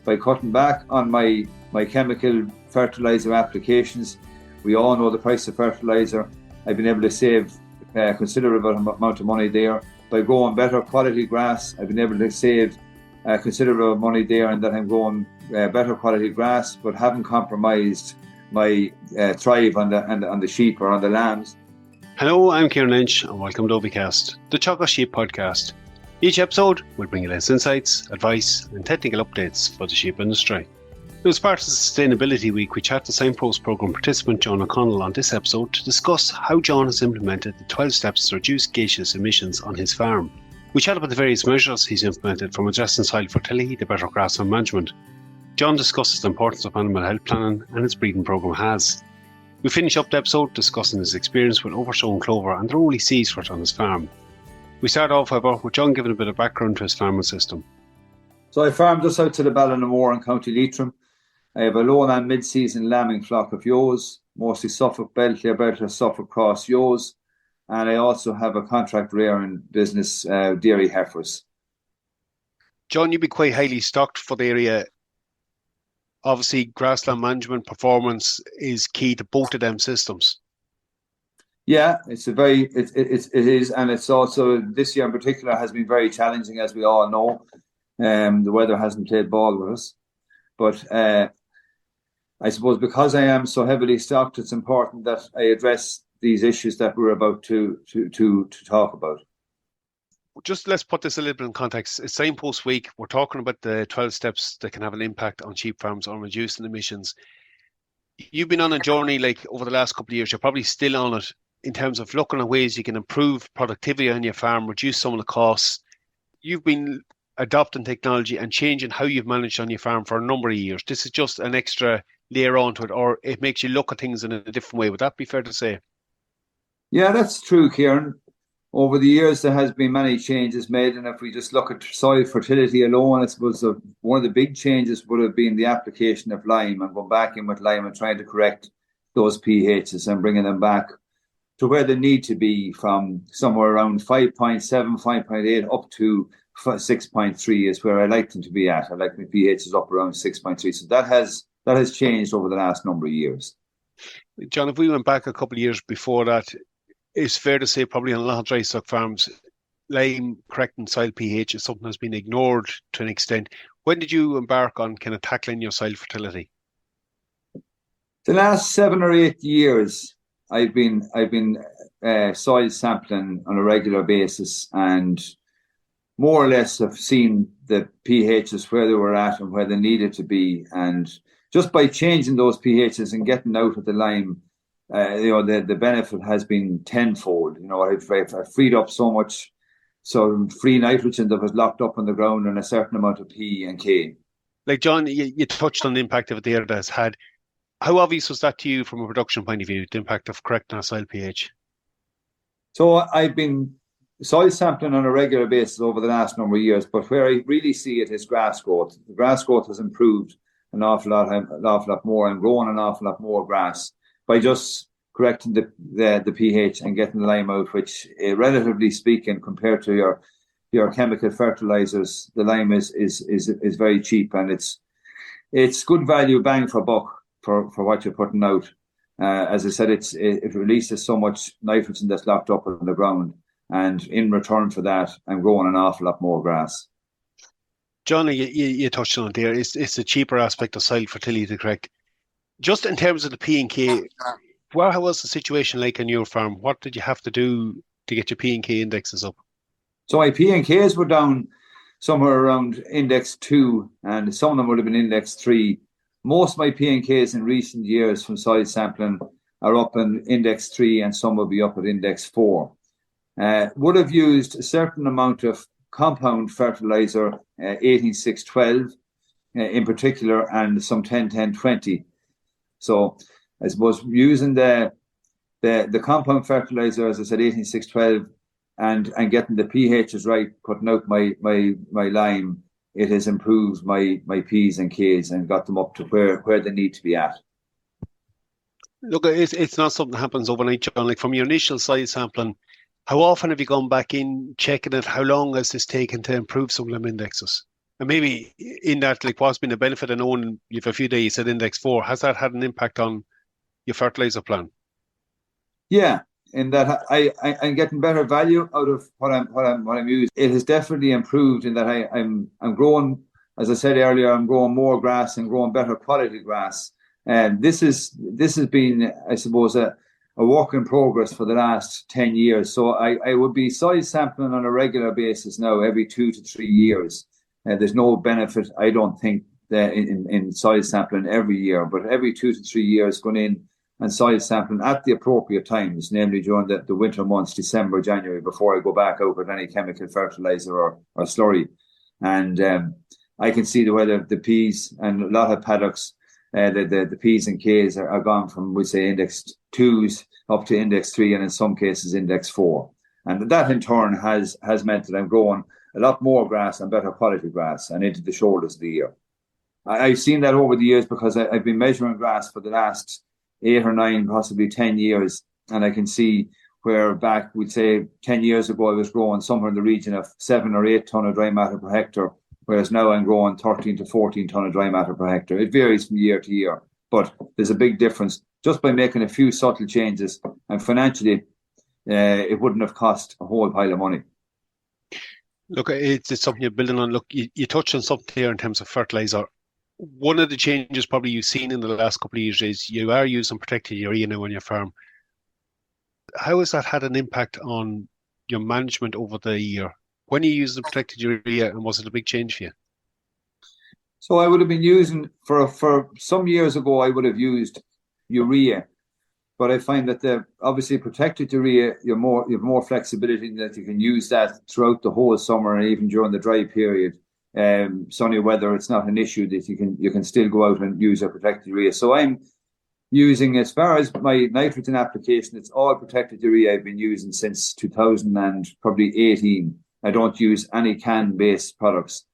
by cutting back on my chemical fertiliser applications. We all know the price of fertiliser. I've been able to save a considerable amount of money there. By growing better quality grass, I've been able to save considerable money there, and that I'm growing better quality grass, but haven't compromised my thrive on the sheep or on the lambs. Hello, I'm Kieran Lynch and welcome to OviCast, the Teagasc Sheep podcast. Each episode will bring you latest insights, advice and technical updates for the sheep industry. As part of the Sustainability Week, we chat to Signpost programme participant John O'Connell on this episode to discuss how John has implemented the 12 steps to reduce gaseous emissions on his farm. We chat about the various measures he's implemented, from addressing soil fertility to better grassland management. John discusses the importance of animal health planning and his breeding programme has. We finish up the episode discussing his experience with over-sowing clover and the role he sees for it on his farm. We start off, however, with John giving a bit of background to his farming system. So I farm just out to the Ballinamore in County Leitrim. I have a lowland mid-season lambing flock of ewes, mostly Suffolk Belter, Suffolk Cross ewes, and I also have a contract rearing business, dairy heifers. John, you'd be quite highly stocked for the area. Obviously, grassland management performance is key to both of them systems. Yeah, it is, and it's also, this year in particular has been very challenging, as we all know. The weather hasn't played ball with us, but I suppose because I am so heavily stocked, it's important that I address these issues that we're about to talk about. Just let's put this a little bit in context. It's Signpost Week. We're talking about the 12 steps that can have an impact on sheep farms on reducing emissions. You've been on a journey over the last couple of years. You're probably still on it in terms of looking at ways you can improve productivity on your farm, reduce some of the costs. You've been adopting technology and changing how you've managed on your farm for a number of years. This is just an extra layer onto it, or it makes you look at things in a different way. Would that be fair to say? Yeah, that's true, Kieran. Over the years, there has been many changes made, and if we just look at soil fertility alone, I suppose one of the big changes would have been the application of lime, and going back in with lime and trying to correct those pHs and bringing them back to where they need to be, from somewhere around 5.7, 5.8 up to 6.3 is where I like them to be at. I like my pHs up around 6.3. So that has changed over the last number of years. John, if we went back a couple of years before that, it's fair to say probably on a lot of dry stock farms, lime correcting soil pH is something that's been ignored to an extent. When did you embark on kind of tackling your soil fertility? The last 7 or 8 years, I've been soil sampling on a regular basis, and more or less have seen the pHs where they were at and where they needed to be. And just by changing those pHs and getting out of the lime, the benefit has been tenfold. I've freed up so much free nitrogen that was locked up on the ground, and a certain amount of P and K. Like John, you touched on the impact of it there that has had. How obvious was that to you from a production point of view, the impact of correcting our soil pH? So I've been soil sampling on a regular basis over the last number of years, but where I really see it is grass growth. The grass growth has improved an awful lot more, and growing an awful lot more grass by just correcting the pH and getting the lime out, which, relatively speaking, compared to your chemical fertilizers, the lime is very cheap, and it's good value bang for buck for what you're putting out. As I said, it releases so much nitrogen that's locked up on the ground, and in return for that, I'm growing an awful lot more grass. John, you touched on it there. It's the cheaper aspect of soil fertility to correct. Just in terms of the P and K, how was the situation like on your farm? What did you have to do to get your P and K indexes up? So my P and Ks were down somewhere around index 2, and some of them would have been index 3. Most of my P and Ks in recent years from soil sampling are up in index 3, and some will be up at index 4. Would have used a certain amount of compound fertilizer, 18-6-12 in particular, and some 10-10-20. So I suppose using the compound fertilizer, as I said, 18-6-12, and getting the pHs right, putting out my lime, it has improved my P's and K's and got them up to where they need to be at. Look, it's not something that happens overnight, John. Like, from your initial soil sampling, how often have you gone back in, checking it? How long has this taken to improve some of them indexes? And maybe in that, like, what's been the benefit of knowing you've a few days at Index 4? Has that had an impact on your fertilizer plan? Yeah, in that I'm getting better value out of what I'm using. It has definitely improved in that I'm growing, as I said earlier, I'm growing more grass and growing better quality grass. And this has been, I suppose, a work in progress for the last 10 years. So I would be soil sampling on a regular basis now, every 2 to 3 years. There's no benefit, I don't think, in soil sampling every year, but every 2 to 3 years going in and soil sampling at the appropriate times, namely during the winter months, December, January, before I go back out with any chemical fertilizer or slurry. And I can see where the peas and a lot of paddocks, the P's and K's are gone from, we say, index 2s up to index 3 and in some cases index 4. And that in turn has meant that I'm growing a lot more grass and better quality grass and into the shoulders of the year. I've seen that over the years because I've been measuring grass for the last 8 or 9, possibly 10 years. And I can see where back, we'd say 10 years ago, I was growing somewhere in the region of 7 or 8 ton of dry matter per hectare, whereas now I'm growing 13 to 14 ton of dry matter per hectare. It varies from year to year, but there's a big difference just by making a few subtle changes. And financially, it wouldn't have cost a whole pile of money. Look, it's something you're building on. Look, you touched on something here in terms of fertilizer. One of the changes probably you've seen in the last couple of years is you are using protected urea now on your farm. How has that had an impact on your management over the year? When you use the protected urea, and was it a big change for you? So I would have been using, for some years ago, I would have used urea. But I find that obviously protected urea, you have more flexibility in that you can use that throughout the whole summer and even during the dry period. Sunny weather, it's not an issue that you can still go out and use a protected urea. So I'm using, as far as my nitrogen application, it's all protected urea I've been using since 2000 and probably 18. I don't use any can-based products.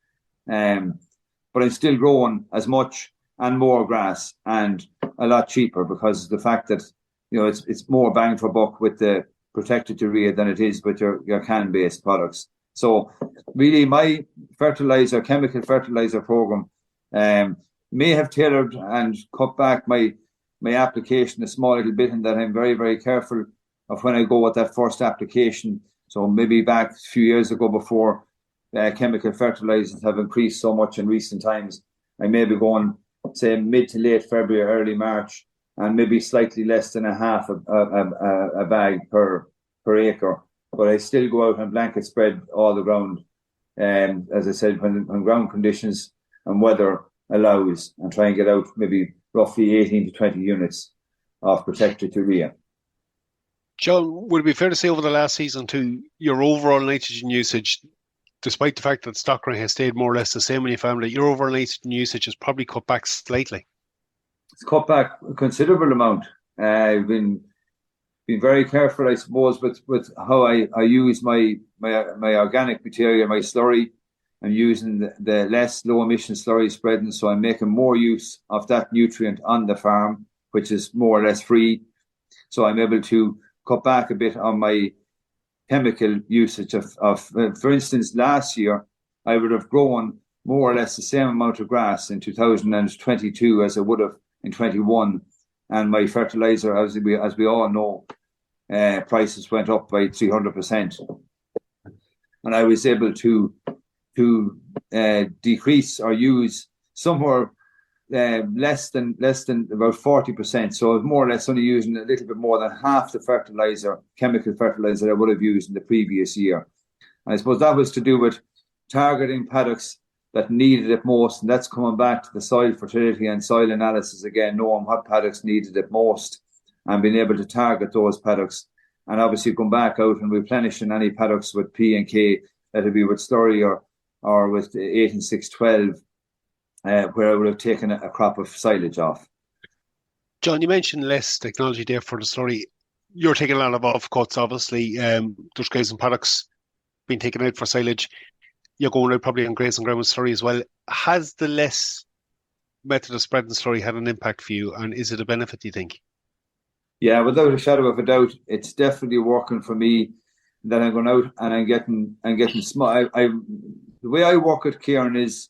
But I'm still growing as much and more grass and a lot cheaper because of the fact that it's more bang for buck with the protected urea than it is with your can-based products. So really my chemical fertilizer program may have tailored and cut back my application a small little bit, in that I'm very, very careful of when I go with that first application. So maybe back a few years ago, before chemical fertilizers have increased so much in recent times, I may be going, say, mid to late February, early March, and maybe slightly less than a half a bag per acre. But I still go out and blanket spread all the ground, as I said, when ground conditions and weather allows, and try and get out maybe roughly 18 to 20 units of protected urea. John, would it be fair to say over the last season too, your overall nitrogen usage, despite the fact that stock rate has stayed more or less the same in your family, your overall nitrogen usage has probably cut back slightly? It's cut back a considerable amount. I've been very careful, I suppose, with how I use my organic material, my slurry. I'm using the less low emission slurry spreading, so I'm making more use of that nutrient on the farm, which is more or less free. So I'm able to cut back a bit on my chemical usage of for instance, last year I would have grown more or less the same amount of grass in 2022 as I would have in 21, and my fertilizer, as we all know, prices went up by 300%, and I was able to decrease or use somewhere less than about 40%. So I was more or less only using a little bit more than half the chemical fertilizer I would have used in the previous year. And I suppose that was to do with targeting paddocks that needed it most, and that's coming back to the soil fertility and soil analysis again, knowing what paddocks needed it most and being able to target those paddocks, and obviously going back out and replenishing any paddocks with P and K, that would be with slurry or with 8 and 6-12, where I would have taken a crop of silage off. John, you mentioned less technology there for the slurry. You're taking a lot of offcuts, obviously. There's grazing paddocks being taken out for silage. You're going out probably on grazing ground with slurry as well. Has the less method of spreading slurry had an impact for you, and is it a benefit, do you think? Yeah, without a shadow of a doubt, it's definitely working for me. That I'm going out and I'm getting small. The way I work it, Kieran, is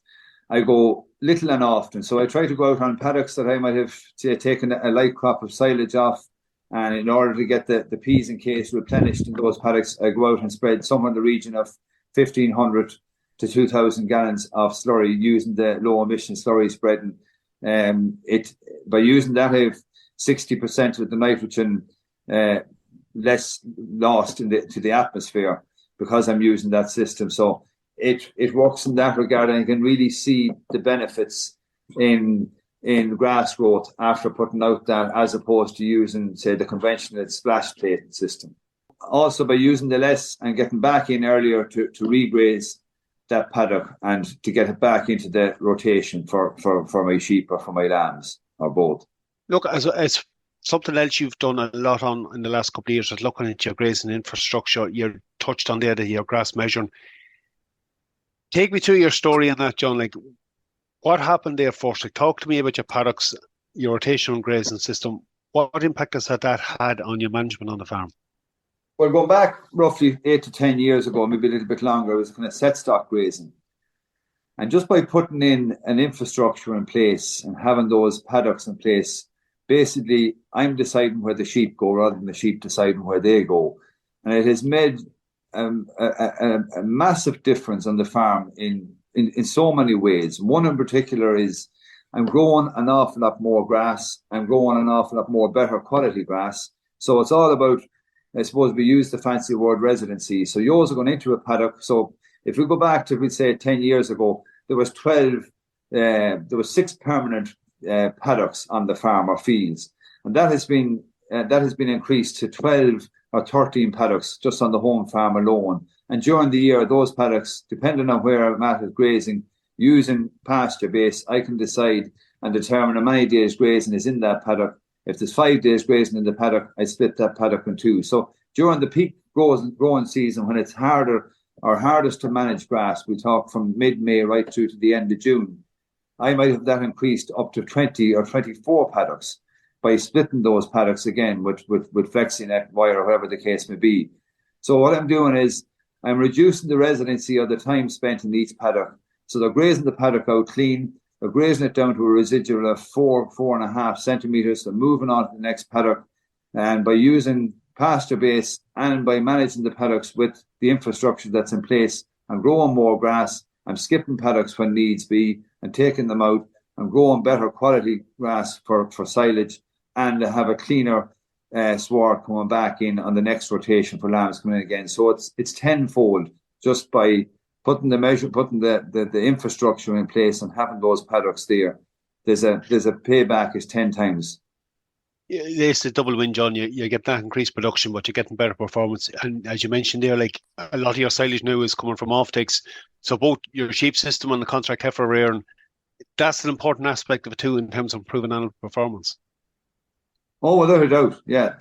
I go little and often. So I try to go out on paddocks that I might have, say, taken a light crop of silage off. And in order to get the P's and K's replenished in those paddocks, I go out and spread somewhere in the region of 1,500 to 2,000 gallons of slurry using the low emission slurry spreading. By using that, I have 60% of the nitrogen less lost to the atmosphere because I'm using that system. So it works in that regard, and you can really see the benefits in grass growth after putting out that, as opposed to using, say, the conventional splash plate system. Also, by using the less and getting back in earlier to regraze that paddock and to get it back into the rotation for my sheep or for my lambs or both. Look, as something else you've done a lot on in the last couple of years is looking at your grazing infrastructure. You touched on there that your grass measuring. Take me through your story on that, John. Like, what happened there first? Like, talk to me about your paddocks, your rotational grazing system. What impact has that had on your management on the farm? Well, going back roughly 8 to 10 years ago, maybe a little bit longer, it was kind of set stock grazing. And just by putting in an infrastructure in place and having those paddocks in place, basically I'm deciding where the sheep go rather than the sheep deciding where they go. And it has made a massive difference on the farm in so many ways. One in particular is I'm growing an awful lot more grass. I'm growing an awful lot more better quality grass. So it's all about, I suppose we use the fancy word residency. So yours are going into a paddock. So if we go back to, we'd say 10 years ago, there was 6 permanent paddocks on the farm or fields. And that has been increased to 12 or 13 paddocks just on the home farm alone. And during the year, those paddocks, depending on where I'm at grazing, using pasture base, I can decide and determine how many days grazing is in that paddock. If there's 5 days grazing in the paddock, I split that paddock in two. So during the peak growing season, when it's hardest to manage grass, we talk from mid-May right through to the end of June, I might have that increased up to 20 or 24 paddocks by splitting those paddocks again with FlexiNet wire or whatever the case may be. So what I'm doing is I'm reducing the residency of the time spent in each paddock. So they're grazing the paddock out clean, they're grazing it down to a residual of 4.5 centimetres, they're moving on to the next paddock. And by using pasture base and by managing the paddocks with the infrastructure that's in place, I'm growing more grass, I'm skipping paddocks when needs be and taking them out, I'm growing better quality grass for silage, and have a cleaner sward coming back in on the next rotation for lambs coming in again. So it's tenfold just by putting the infrastructure in place and having those paddocks there. There's a payback is 10 times. It's a double win, John. You get that increased production, but you're getting better performance. And as you mentioned there, like a lot of your silage now is coming from offtakes. So both your sheep system and the contract heifer rearing, that's an important aspect of it too in terms of improving animal performance. Oh, without a doubt, yeah.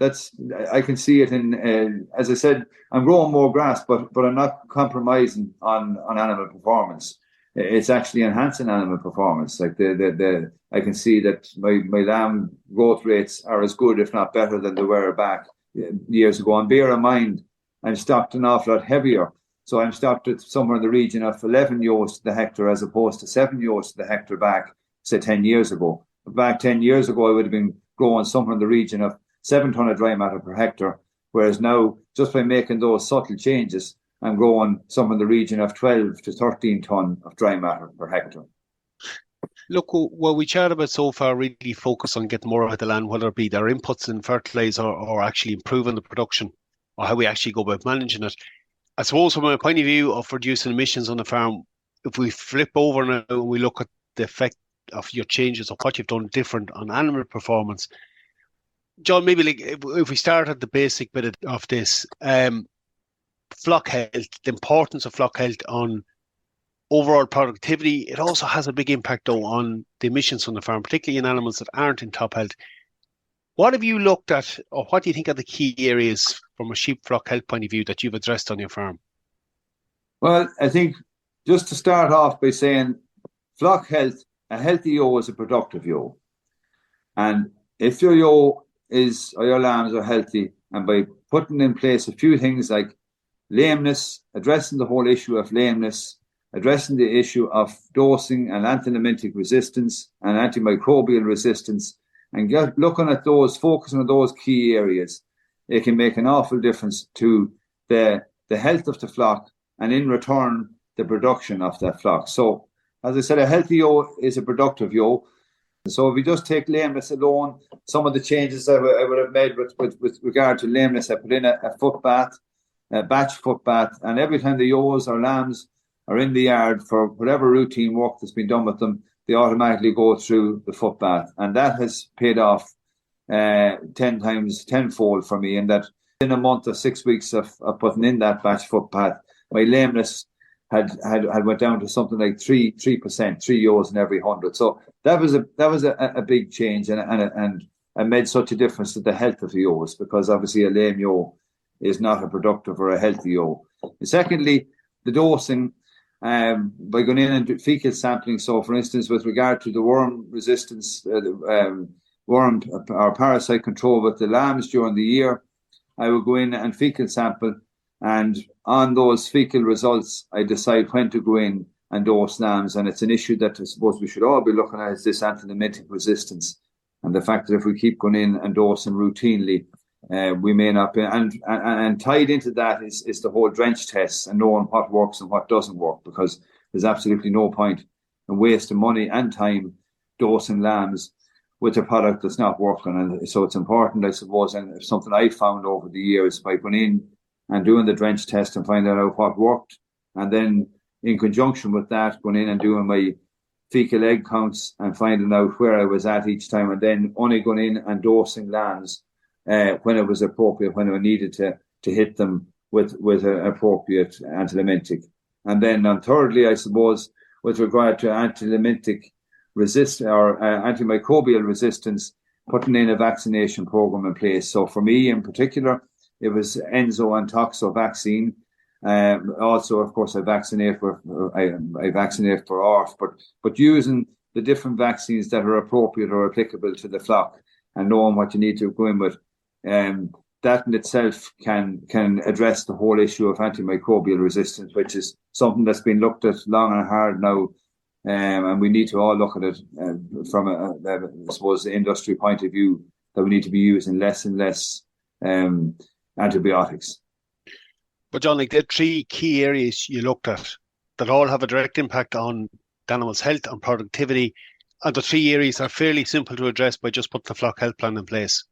I can see it in. As I said, I'm growing more grass, but I'm not compromising on animal performance. It's actually enhancing animal performance. Like I can see that my lamb growth rates are as good, if not better, than they were back years ago. And bear in mind, I'm stocked an awful lot heavier. So I'm stocked at somewhere in the region of 11 ewes to the hectare as opposed to 7 ewes to the hectare back, say, 10 years ago. But back 10 years ago, I would have been growing somewhere in the region of 7 tonne of dry matter per hectare, whereas now, just by making those subtle changes, I'm growing somewhere in the region of 12 to 13 tonne of dry matter per hectare. Look, what we chat about so far really focus on getting more out of the land, whether it be their inputs in fertiliser or actually improving the production or how we actually go about managing it. I suppose from a point of view of reducing emissions on the farm, if we flip over now and we look at the effect of your changes or what you've done different on animal performance, John, maybe like if we start at the basic bit of this, flock health, the importance of flock health on overall productivity, it also has a big impact though on the emissions on the farm, particularly in animals that aren't in top health. What have you looked at, or what do you think are the key areas from a sheep flock health point of view that you've addressed on your farm? Well, I think just to start off by saying flock health, a healthy ewe is a productive ewe. And if your ewe or your lambs are healthy, and by putting in place a few things like lameness, addressing the whole issue of lameness, addressing the issue of dosing and anthelmintic resistance and antimicrobial resistance, and looking at those, focusing on those key areas, it can make an awful difference to the health of the flock, and in return, the production of that flock. So, as I said, a healthy ewe is a productive ewe. So if we just take lameness alone, some of the changes I would have made with regard to lameness, I put in a foot bath, a batch foot bath, and every time the ewes or lambs are in the yard for whatever routine work that's been done with them, they automatically go through the foot bath. And that has paid off tenfold for me, in that in a month or 6 weeks of putting in that batch foot bath, my lameness had went down to something like 3%, 3 ewes in every 100. So that was a big change, and made such a difference to the health of the ewes, because obviously a lame ewe is not a productive or a healthy ewe. And secondly, the dosing, by going in and do fecal sampling. So, for instance, with regard to the worm resistance, worm or parasite control with the lambs during the year, I would go in and fecal sample, and on those fecal results, I decide when to go in and dose lambs. And it's an issue that I suppose we should all be looking at, is this anthelmintic resistance, and the fact that if we keep going in and dosing routinely, we may not be. And tied into that is the whole drench tests and knowing what works and what doesn't work, because there's absolutely no point in wasting money and time dosing lambs with a product that's not working. And so it's important, I suppose, and something I found over the years by going in and doing the drench test and finding out what worked, and then in conjunction with that, going in and doing my fecal egg counts and finding out where I was at each time, and then only going in and dosing lambs when it was appropriate, when I needed to hit them with an appropriate anthelmintic. And then thirdly, I suppose, with regard to anthelmintic antimicrobial resistance, putting in a vaccination program in place. So for me in particular, it was Enzo and Toxo vaccine. Also, of course, I vaccinate for ARF, but using the different vaccines that are appropriate or applicable to the flock, and knowing what you need to go in with, that in itself can address the whole issue of antimicrobial resistance, which is something that's been looked at long and hard now, and we need to all look at it from I suppose, the industry point of view, that we need to be using less and less antibiotics. But John, like the three key areas you looked at that all have a direct impact on the animal's health and productivity, and the three areas are fairly simple to address by just putting the flock health plan in place.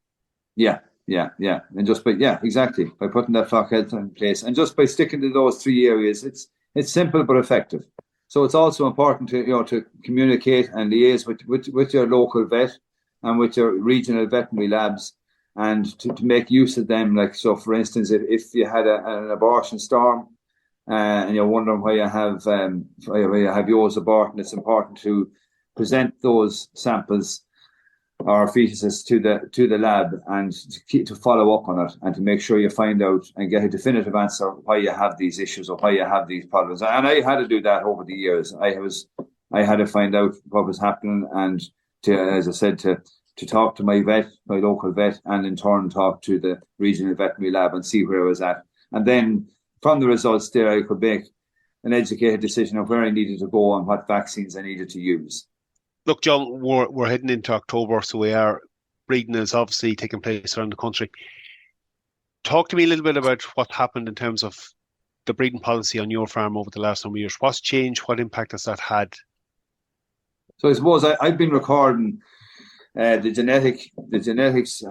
Yeah. And just exactly, by putting that flock health in place, and just by sticking to those three areas, it's simple but effective. So it's also important to communicate and liaise with your local vet and with your regional veterinary labs, and to make use of them. Like, so for instance, if you had an abortion storm and you're wondering why you have yours aborting, it's important to present those samples or fetuses to the lab, and to follow up on it, and to make sure you find out and get a definitive answer why you have these issues or why you have these problems. And I had to do that over the years. I had to find out what was happening, and as I said, to talk to my local vet, and in turn talk to the regional veterinary lab and see where I was at. And then from the results there, I could make an educated decision of where I needed to go and what vaccines I needed to use. Look, John, we're heading into October, so breeding is obviously taking place around the country. Talk to me a little bit about what happened in terms of the breeding policy on your farm over the last number of years. What's changed? What impact has that had? So I suppose I've been recording the genetics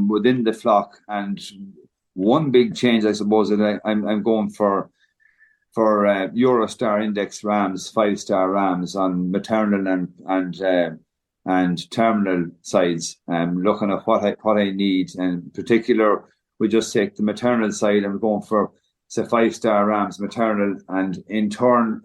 within the flock, and one big change, I suppose, that I'm going for Eurostar Index rams, 5-star rams on maternal and terminal sides, looking at what I need. And in particular, we just take the maternal side, and we're going for, say, 5-star rams maternal, and in turn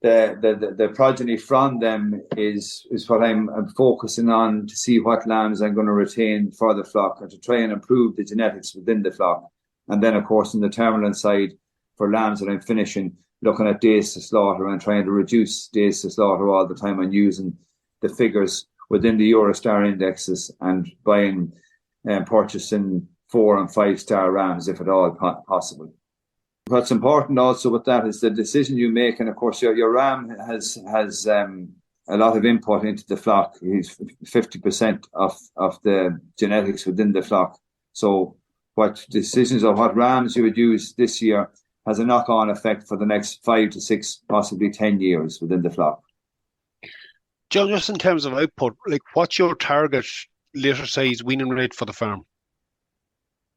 the progeny from them is what I'm focusing on, to see what lambs I'm going to retain for the flock, and to try and improve the genetics within the flock. And then, of course, on the terminal side, for lambs that I'm finishing, looking at days to slaughter and trying to reduce days to slaughter all the time, and using the figures within the Eurostar indexes, and buying and purchasing 4- and 5-star rams if at all possible. what's important also with that is the decision you make, and of course your ram has a lot of input into the flock. He's 50% of the genetics within the flock. So what decisions of what rams you would use this year has a knock-on effect for the next 5 to 6, possibly 10 years within the flock. John, just in terms of output, like what's your target litter size weaning rate for the farm?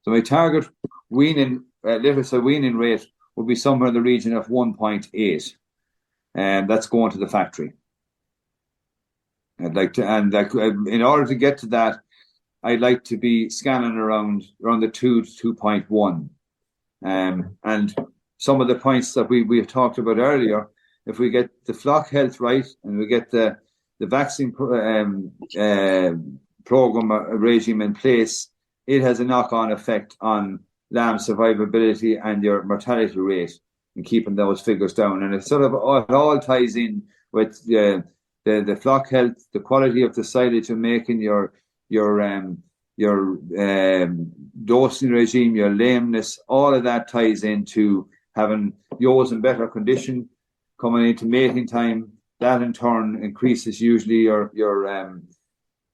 So my target litter size weaning rate would be somewhere in the region of 1.8, and that's going to the factory. In order to get to that, I'd like to be scanning around the 2 to 2.1. And some of the points that we have talked about earlier, if we get the flock health right and we get the vaccine program regime in place, it has a knock-on effect on lamb survivability and your mortality rate in keeping those figures down. And it all ties in with the flock health, the quality of the silage you're making, your dosing regime, your lameness, all of that ties into having ewes in better condition coming into mating time. That in turn increases usually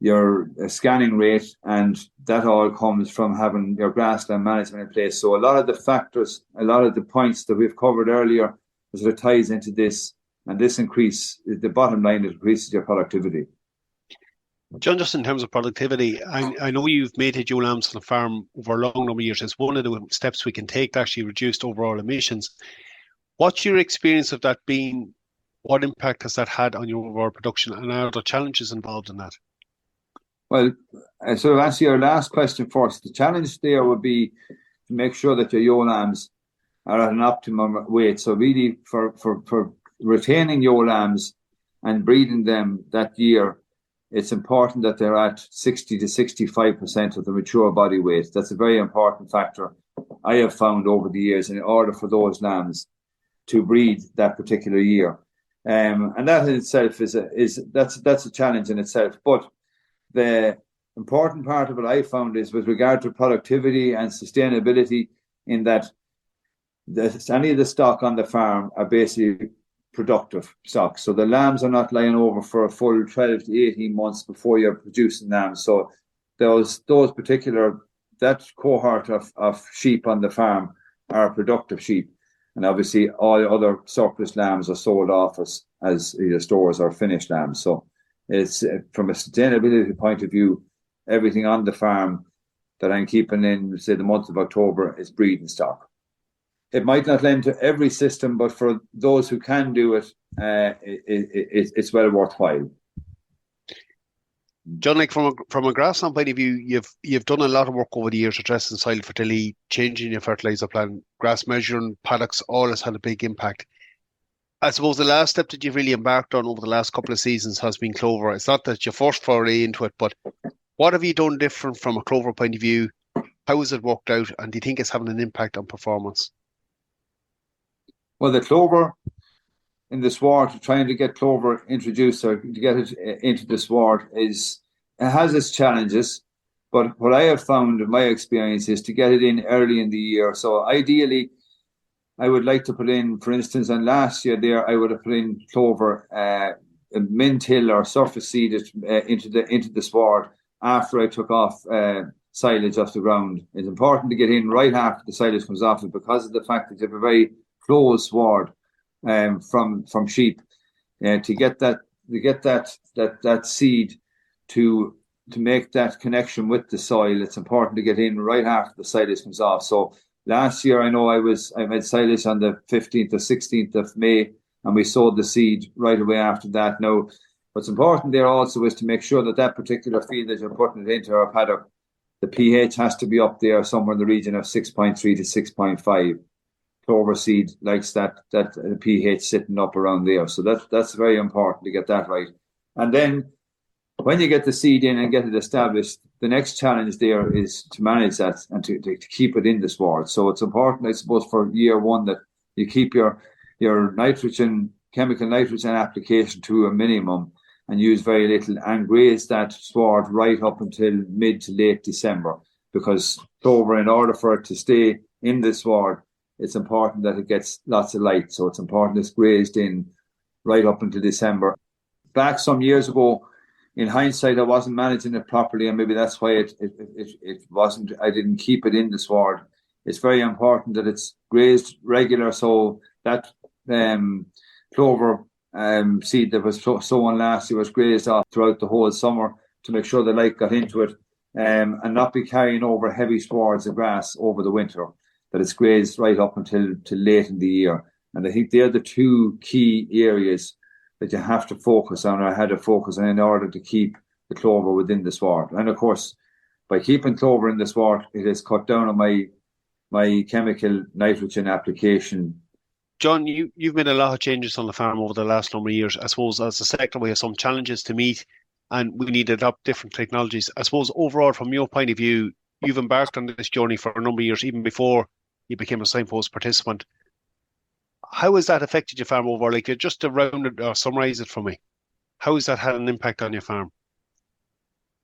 your scanning rate, and that all comes from having your grassland management in place. So a lot of the factors, a lot of the points that we've covered earlier sort of ties into this, and this the bottom line, it increases your productivity. John, just in terms of productivity, I know you've mated ewe lambs on the farm over a long number of years. It's one of the steps we can take to actually reduce overall emissions. What's your experience of that been? What impact has that had on your overall production, and are there challenges involved in that? Well, I sort of answer your last question first. The challenge there would be to make sure that your ewe lambs are at an optimum weight. So really, for retaining ewe lambs and breeding them that year, it's important that they're at 60 to 65% of the mature body weight. That's a very important factor I have found over the years in order for those lambs to breed that particular year. And that in itself that's a challenge in itself. But the important part of it I found is with regard to productivity and sustainability, in that any of the stock on the farm are basically productive stock. So the lambs are not lying over for a full 12 to 18 months before you're producing lambs. So that cohort of sheep on the farm are productive sheep. And obviously all other surplus lambs are sold off as either stores or finished lambs. So it's from a sustainability point of view, everything on the farm that I'm keeping in, say, the month of October is breeding stock. It might not lend to every system, but for those who can do it, it's well worthwhile. John, like from a grassland point of view, you've done a lot of work over the years addressing soil fertility, changing your fertilizer plan, grass measuring, paddocks, all has had a big impact. I suppose the last step that you've really embarked on over the last couple of seasons has been clover. It's not that your first foray into it, but what have you done different from a clover point of view? How has it worked out, and do you think it's having an impact on performance? Well, the clover in the sward, trying to get clover introduced or to get it into the sward it has its challenges. But what I have found in my experience is to get it in early in the year. So ideally, I would like to put in, for instance, and last year there, I would have put in clover, mint hill or surface seeded into the sward after I took off silage off the ground. It's important to get in right after the silage comes off it, because of the fact that you have a very closed sward from sheep, to get that seed to make that connection with the soil. It's important to get in right after the silage comes off. So last year, I know I made silage on the 15th or 16th of May, and we sowed the seed right away after that. Now, what's important there also is to make sure that particular field that you're putting it into, our paddock, the pH has to be up there somewhere in the region of 6.3 to 6.5. Clover seed likes that pH sitting up around there. So that's very important to get that right. And then when you get the seed in and get it established, the next challenge there is to manage that and to keep it in the sward. So it's important, I suppose, for year one that you keep your chemical nitrogen application to a minimum and use very little, and graze that sward right up until mid to late December, because clover, in order for it to stay in the sward, it's important that it gets lots of light. So it's important it's grazed in right up until December. Back some years ago, in hindsight, I wasn't managing it properly, and maybe that's why it wasn't. I didn't keep it in the sward. It's very important that it's grazed regular, so that clover seed that was sown last year was grazed off throughout the whole summer to make sure the light got into it, and not be carrying over heavy swards of grass over the winter. That it's grazed right up until late in the year, and I think they're the two key areas that you have to focus on, or had to focus on, in order to keep the clover within the sward. And of course, by keeping clover in the sward, it has cut down on my chemical nitrogen application. John, you've made a lot of changes on the farm over the last number of years. I suppose as a sector, we have some challenges to meet, and we need to adopt different technologies. I suppose overall, from your point of view, you've embarked on this journey for a number of years, even before you became a Signpost participant. How has that affected your farm overall? Like, just to round it or summarise it for me, how has that had an impact on your farm?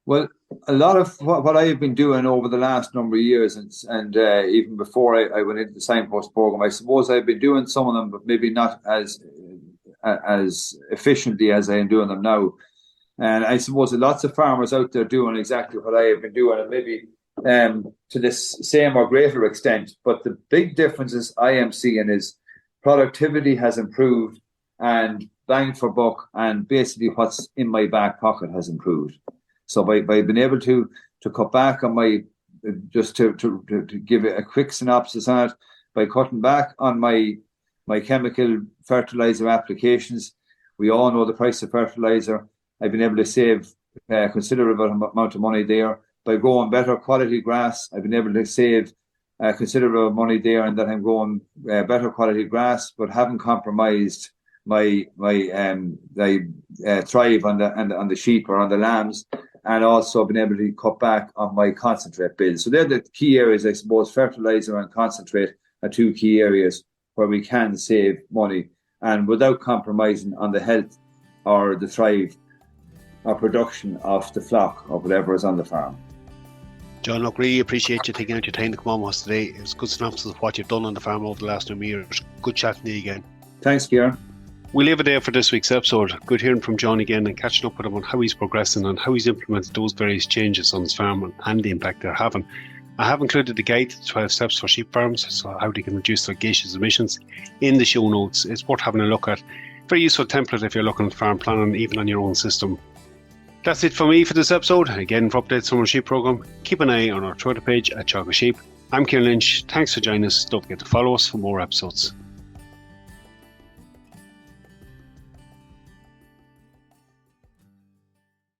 Well, a lot of what I have been doing over the last number of years, and even before I went into the Signpost program, I suppose I've been doing some of them, but maybe not as efficiently as I am doing them now. And I suppose lots of farmers out there doing exactly what I have been doing, and maybe to this same or greater extent. But the big differences I am seeing is productivity has improved, and bang for buck, and basically what's in my back pocket has improved. So by being able to cut back on my, just to give it a quick synopsis on it, by cutting back on my chemical fertilizer applications, we all know the price of fertilizer. I've been able to save a considerable amount of money there. By growing better quality grass, I've been able to save considerable money there, and that I'm growing better quality grass, but haven't compromised my thrive on the sheep or on the lambs, and also been able to cut back on my concentrate bill. So they're the key areas, I suppose. Fertilizer and concentrate are two key areas where we can save money, and without compromising on the health or the thrive or production of the flock or whatever is on the farm. John, look, really appreciate you taking out your time to come on with us today. It was a good synopsis of what you've done on the farm over the last number of years. Good chatting to you again. Thanks, Kieran. We leave it there for this week's episode. Good hearing from John again and catching up with him on how he's progressing and how he's implemented those various changes on his farm and the impact they're having. I have included the guide to 12 steps for sheep farms, so how they can reduce their gaseous emissions, in the show notes. It's worth having a look at. Very useful template if you're looking at farm planning, even on your own system. That's it for me for this episode. Again, for updates on our sheep programme, keep an eye on our Twitter page at Teagasc Sheep. I'm Kieran Lynch. Thanks for joining us. Don't forget to follow us for more episodes.